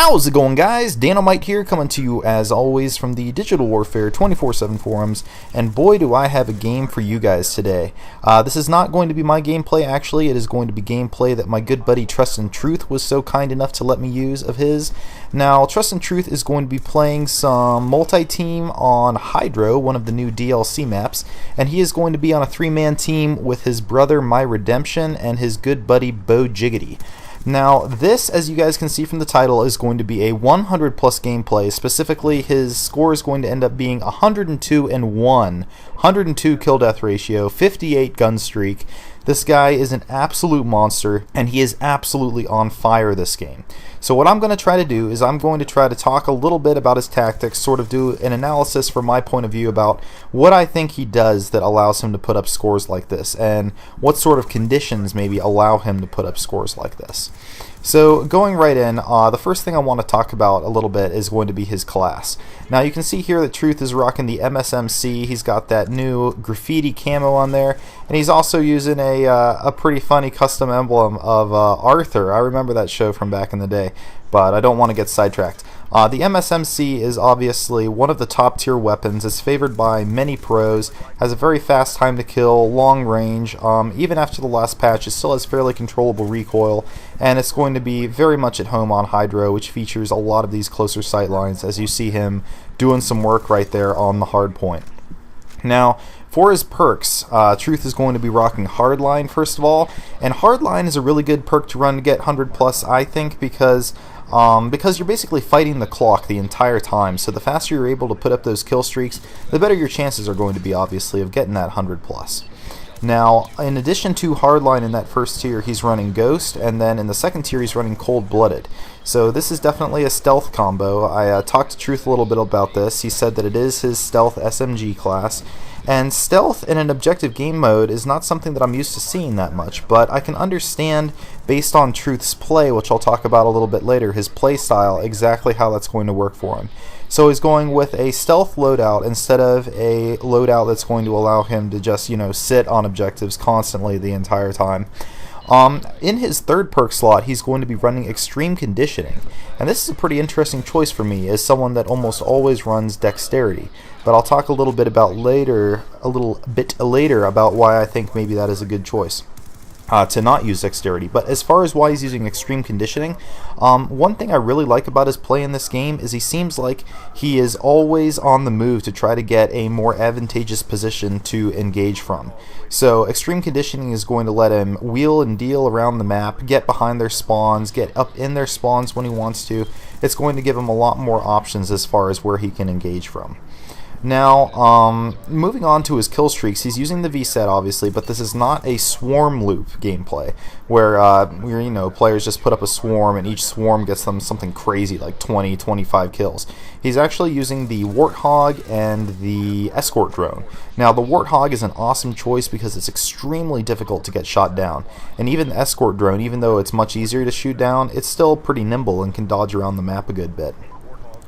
How's it going, guys? Dynamite here, coming to you as always from the Digital Warfare 24/7 forums, and boy do I have a game for you guys today. This is not going to be my gameplay, actually. It is going to be gameplay that my good buddy Trust and Truth was so kind enough to let me use of his. Now, Trust and Truth is going to be playing some multi-team on Hydro, one of the new DLC maps, and he is going to be on a 3-man team with his brother My Redemption and his good buddy Bo Jiggity. Now, this, as you guys can see from the title, is going to be a 100 plus gameplay. Specifically, his score is going to end up being 102 and 1, 102 kill death ratio, 58 gun streak. This guy is an absolute monster, and he is absolutely on fire this game. So what I'm going to try to do is I'm going to try to talk a little bit about his tactics, sort of do an analysis from my point of view about what I think he does that allows him to put up scores like this, and what sort of conditions maybe allow him to put up scores like this. So going right in, the first thing I want to talk about a little bit is going to be his class. Now you can see here that Truth is rocking the MSMC. He's got that new graffiti camo on there, and he's also using a pretty funny custom emblem of Arthur. I remember that show from back in the day, but I don't want to get sidetracked. The MSMC is obviously one of the top tier weapons. It's favored by many pros, has a very fast time to kill, long range. Even after the last patch, it still has fairly controllable recoil, and it's going to be very much at home on Hydro, which features a lot of these closer sight lines, as you see him doing some work right there on the hardpoint. Now, for his perks, Truth is going to be rocking Hardline first of all, and Hardline is a really good perk to run to get 100 plus, I think, because you're basically fighting the clock the entire time. So the faster you're able to put up those kill streaks, the better your chances are going to be, obviously, of getting that 100 plus. Now, in addition to Hardline in that first tier, he's running Ghost, and then in the second tier he's running Cold-Blooded. So this is definitely a stealth combo. I talked to Truth a little bit about this. He said that it is his stealth SMG class, and stealth in an objective game mode is not something that I'm used to seeing that much, but I can understand, based on Truth's play, which I'll talk about a little bit later, his play style, exactly how that's going to work for him. So he's going with a stealth loadout instead of a loadout that's going to allow him to just, sit on objectives constantly the entire time. In his third perk slot, he's going to be running Extreme Conditioning, and this is a pretty interesting choice for me as someone that almost always runs Dexterity. But I'll talk a little bit later about why I think maybe that is a good choice to not use Dexterity. But as far as why he's using Extreme Conditioning, one thing I really like about his play in this game is he seems like he is always on the move to try to get a more advantageous position to engage from. So Extreme Conditioning is going to let him wheel and deal around the map, get behind their spawns, get up in their spawns when he wants to. It's going to give him a lot more options as far as where he can engage from. Now, moving on to his kill streaks, he's using the VSET obviously, but this is not a swarm loop gameplay where players just put up a swarm and each swarm gets them something crazy like 20, 25 kills. He's actually using the Warthog and the escort drone. Now, the Warthog is an awesome choice because it's extremely difficult to get shot down, and even the escort drone, even though it's much easier to shoot down, it's still pretty nimble and can dodge around the map a good bit.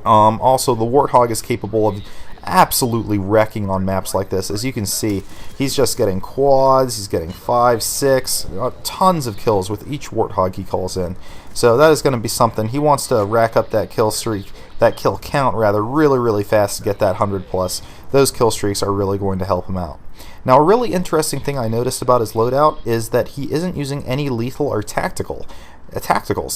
Also, the Warthog is capable of absolutely wrecking on maps like this. As you can see, he's just getting quads, he's getting 5, 6, tons of kills with each Warthog he calls in. So that is going to be something. He wants to rack up that kill streak, that kill count rather, really fast to get that 100 plus. Those kill streaks are really going to help him out. Now, a really interesting thing I noticed about his loadout is that he isn't using any lethal or tacticals.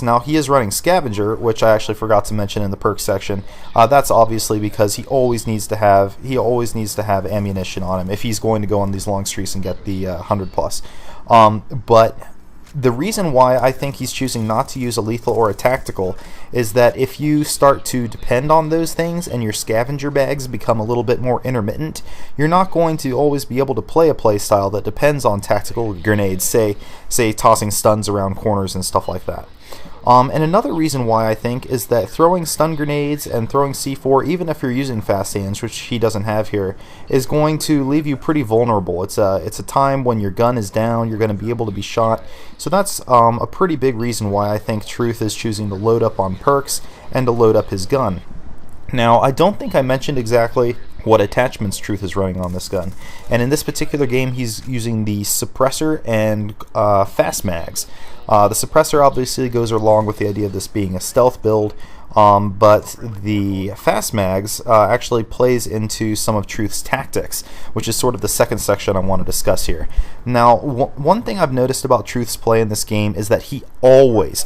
Now, he is running Scavenger, which I actually forgot to mention in the perk section. That's obviously because he always needs to have ammunition on him if he's going to go on these long streaks and get the 100 plus. But the reason why I think he's choosing not to use a lethal or a tactical is that if you start to depend on those things and your scavenger bags become a little bit more intermittent, you're not going to always be able to play a playstyle that depends on tactical grenades, say tossing stuns around corners and stuff like that. And another reason why I think is that throwing stun grenades and throwing C4, even if you're using fast hands, which he doesn't have here, is going to leave you pretty vulnerable. It's a time when your gun is down, you're going to be able to be shot. So that's a pretty big reason why I think Truth is choosing to load up on perks and to load up his gun. Now, I don't think I mentioned exactly what attachments Truth is running on this gun, and in this particular game he's using the suppressor and fast mags. The suppressor obviously goes along with the idea of this being a stealth build. but the fast mags actually plays into some of Truth's tactics, which is sort of the second section I want to discuss here. Now, one thing I've noticed about Truth's play in this game is that he always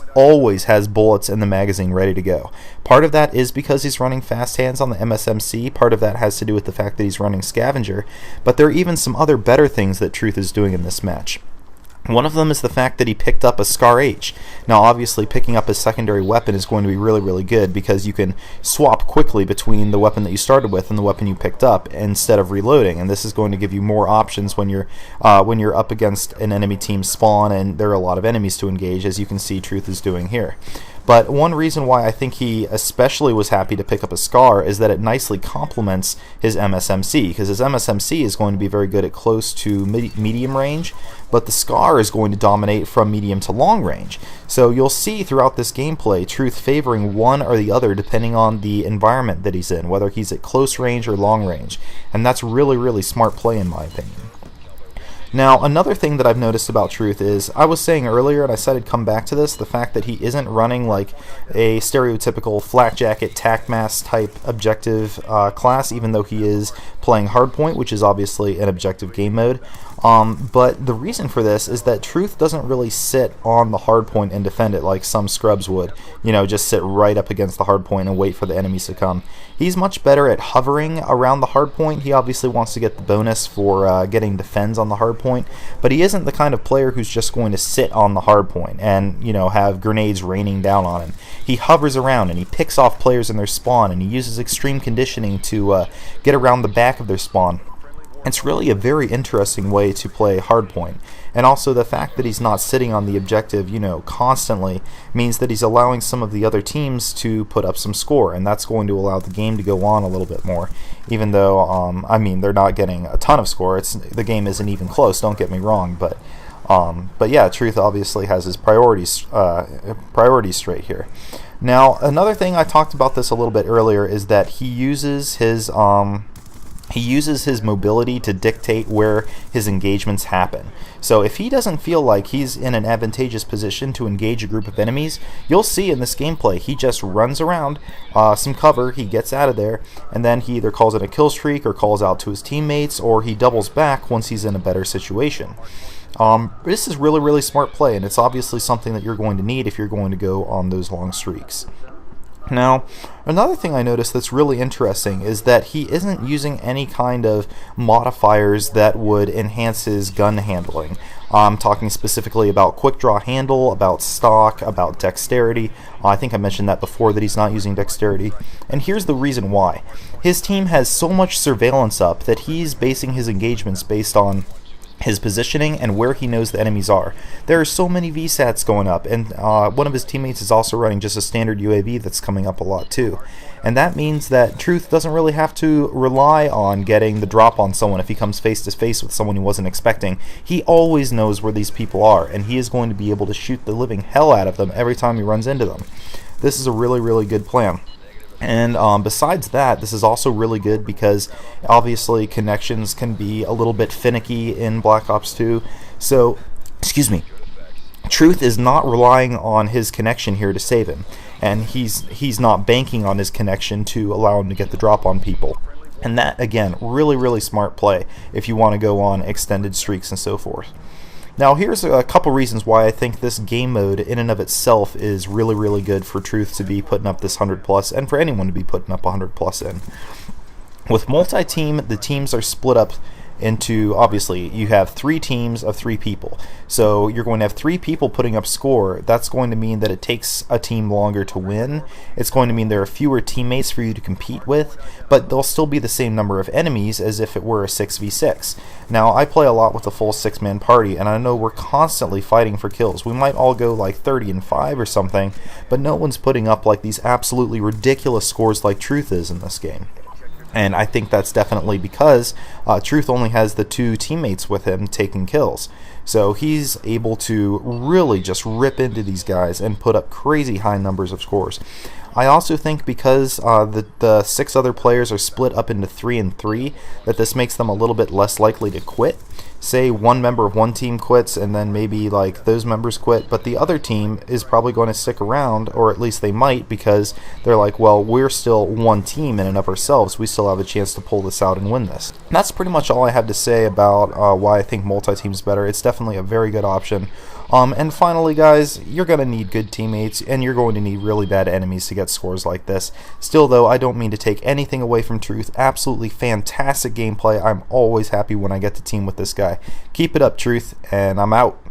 has bullets in the magazine ready to go. Part of that is because he's running fast hands on the MSMC, part of that has to do with the fact that he's running scavenger, but there are even some other better things that Truth is doing in this match. One of them is the fact that he picked up a SCAR-H. Now, obviously, picking up his secondary weapon is going to be really good because you can swap quickly between the weapon that you started with and the weapon you picked up instead of reloading, and this is going to give you more options when you're up against an enemy team spawn and there are a lot of enemies to engage, as you can see Truth is doing here. But one reason why I think he especially was happy to pick up a SCAR is that it nicely complements his MSMC, because his MSMC is going to be very good at close to medium range, but the SCAR is going to dominate from medium to long range. So you'll see throughout this gameplay Truth favoring one or the other depending on the environment that he's in, whether he's at close range or long range, and that's really smart play in my opinion. Now, another thing that I've noticed about Truth is, I was saying earlier, and I said I'd come back to this, the fact that he isn't running like a stereotypical flak jacket, tac mask type objective class, even though he is playing hardpoint, which is obviously an objective game mode. But the reason for this is that Truth doesn't really sit on the hardpoint and defend it like some scrubs would. You know, just sit right up against the hardpoint and wait for the enemies to come. He's much better at hovering around the hardpoint. He obviously wants to get the bonus for getting defends on the hardpoint, but he isn't the kind of player who's just going to sit on the hardpoint and, you know, have grenades raining down on him. He hovers around and he picks off players in their spawn, and he uses extreme conditioning to get around the back of their spawn. It's really a very interesting way to play hardpoint, and also the fact that he's not sitting on the objective, you know, constantly means that he's allowing some of the other teams to put up some score, and that's going to allow the game to go on a little bit more, even though I mean, they're not getting a ton of score. The game isn't even close, don't get me wrong, but yeah, Truth obviously has his priorities straight here. Now, another thing, I talked about this a little bit earlier, is that he uses his mobility to dictate where his engagements happen. So if he doesn't feel like he's in an advantageous position to engage a group of enemies, you'll see in this gameplay he just runs around some cover, he gets out of there, and then he either calls in a kill streak or calls out to his teammates, or he doubles back once he's in a better situation. This is really smart play, and it's obviously something that you're going to need if you're going to go on those long streaks. Now, another thing I noticed that's really interesting is that he isn't using any kind of modifiers that would enhance his gun handling. I'm talking specifically about quick draw handle, about stock, about dexterity. I think I mentioned that before, that he's not using dexterity. And here's the reason why. His team has so much surveillance up that he's basing his engagements based on his positioning and where he knows the enemies are. There are so many VSATs going up, and one of his teammates is also running just a standard UAV that's coming up a lot too. And that means that Truth doesn't really have to rely on getting the drop on someone if he comes face to face with someone he wasn't expecting. He always knows where these people are, and he is going to be able to shoot the living hell out of them every time he runs into them. This is a really good plan. And besides that, this is also really good because obviously connections can be a little bit finicky in Black Ops 2. So, Truth is not relying on his connection here to save him, and he's not banking on his connection to allow him to get the drop on people. And that, again, really smart play if you want to go on extended streaks and so forth. Now, here's a couple reasons why I think this game mode in and of itself is really good for Truth to be putting up this 100+, and for anyone to be putting up 100+ in. With multi-team, the teams are split up into, obviously, you have 3 teams of 3 people. So you're going to have 3 people putting up score. That's going to mean that it takes a team longer to win. It's going to mean there are fewer teammates for you to compete with, but there'll still be the same number of enemies as if it were a 6v6. Now, I play a lot with a full 6-man party, and I know we're constantly fighting for kills. We might all go like 30-5 or something, but no one's putting up like these absolutely ridiculous scores like Truth is in this game. And I think that's definitely because Truth only has the 2 teammates with him taking kills. So he's able to really just rip into these guys and put up crazy high numbers of scores. I also think because the 6 other players are split up into 3 and 3, that this makes them a little bit less likely to quit. say one member of one team quits and then maybe like those members quit, but the other team is probably going to stick around, or at least they might, because they're like, well, we're still one team in and of ourselves. We still have a chance to pull this out and win this. And that's pretty much all I have to say about why I think multi-team is better. It's definitely a very good option. And finally, guys, you're going to need good teammates, and you're going to need really bad enemies to get scores like this. Still, though, I don't mean to take anything away from Truth. Absolutely fantastic gameplay. I'm always happy when I get to team with this guy. Keep it up, Truth, and I'm out.